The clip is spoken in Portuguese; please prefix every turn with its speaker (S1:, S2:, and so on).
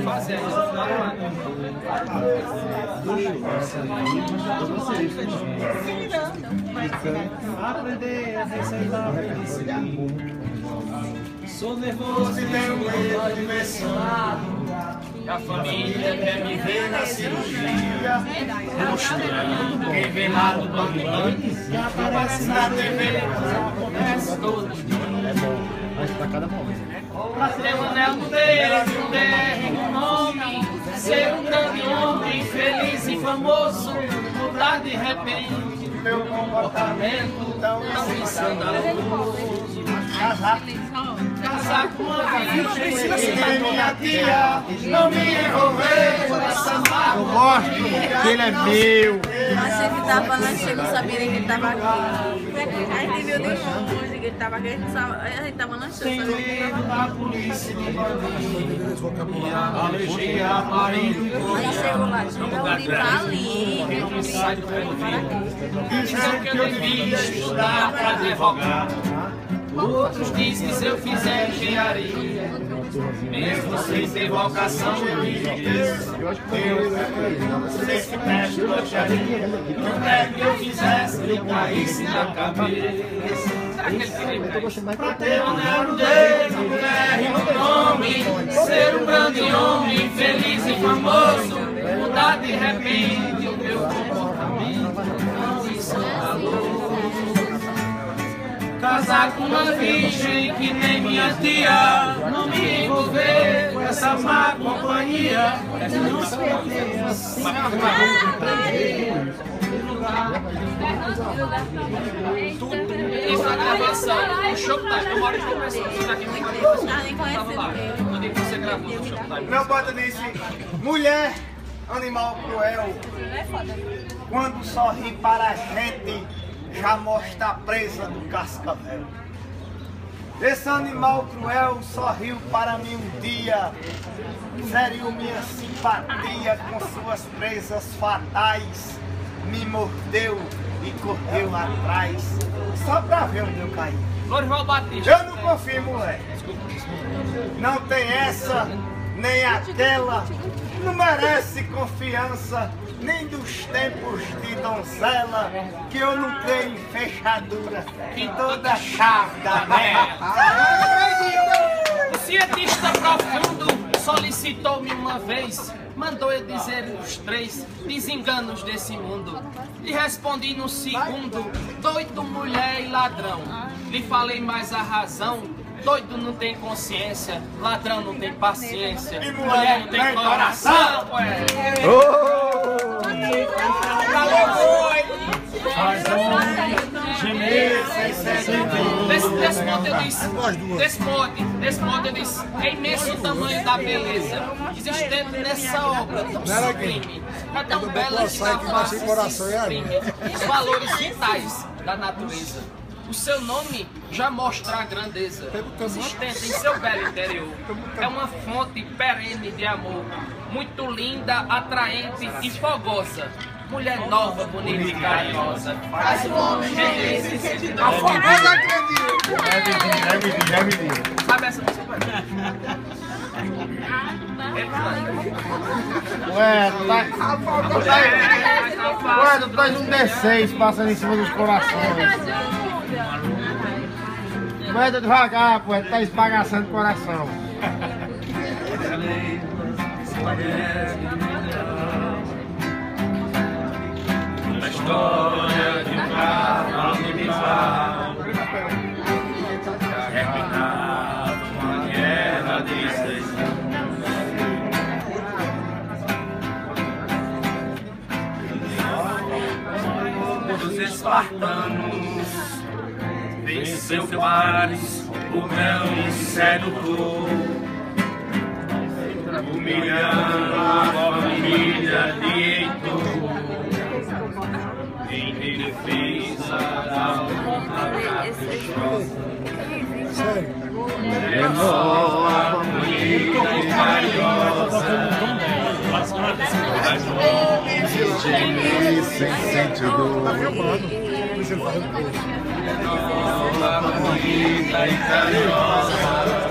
S1: fazer isso.
S2: Aprender a receitar a felicidade.
S1: Sou nervoso e tenho medo de ver sonado. A família quer me ver na cirurgia. Mostrando quem vem lá do banco que aparece na TV. Acontece todo dia.
S2: É bom, mas pra cada momento.
S1: Pra ter um anel no dedo, um DR no nome. Ser um grande homem, feliz e famoso. Mudar de repente meu comportamento tão escandaloso. Casar com uma virgem e minha tia, não me envolver com essa mágoa.
S2: Eu gosto que ele é meu.
S3: Achei que tava lá, não sabia nem que ele tava aqui. A gente viu de longe que ele tava aqui, a gente tava lanchando.
S1: Tem medo da polícia de bandido, alergia a marido.
S3: Aí chegou lá, chegou ali pra ali.
S1: Sai do dizem que eu devia estudar para advogar. Outros dizem que se eu fizer engenharia, mesmo sem ter vocação, eu iria. Sei que mexe loteria, não é que eu fizesse, eu caísse na cabeça. Será que ele queria? Pra ter um anel no dedo, mulher e no nome, ser um grande homem, feliz e famoso, mudar de repente o meu comportamento. Casar com uma virgem que nem minha tia, não me envolver com essa má companhia. Não se perder assim isso na gravação, o Showtime, eu moro em João Pessoa, você tá aqui no estava lá, no dia que você gravou no Showtime.
S4: Meu bota disse, mulher, animal cruel, quando sorri para a gente, já mostra a presa do cascavel. Esse animal cruel sorriu para mim um dia, feriu minha simpatia com suas presas fatais, me mordeu e correu atrás, só pra ver onde eu caí.
S1: Lorival Batista.
S4: Eu não confio em mulher. Não tem essa, nem aquela, não merece confiança, nem dos tempos de donzela, que eu não creio em fechadura, em toda chave da vela.
S1: O cientista profundo solicitou-me uma vez, mandou eu dizer os 3 desenganos desse mundo. E respondi no segundo, doido, mulher e ladrão. Lhe falei mais a razão, doido não tem consciência, ladrão não tem paciência, e mulher não tem coração, ué. Desse modo eu disse, é imenso o tamanho da beleza existente nessa obra tão sublime, é tão bela que na face se exprime os valores vitais da natureza. O seu nome já mostra a grandeza existente em seu belo interior. É uma fonte perene de amor, muito linda, atraente e fogosa. Mulher nova, bonita e carinhosa. Faz o homem render se sentir afogosa. Sabe essa música?
S2: Ué, tu tá um D6 passando em cima dos corações. Ué, devagar, pô, tá esbagaçando o coração.
S1: A história de um carro animal terminava uma guerra de 6 anos. Os espartanos venceu Paris, o grão sedutor, humilhando a família de Heitor. Em defesa da honra é nova, bonita e carinhosa,
S2: Sem sentido.
S1: nova, bonita e carinhosa.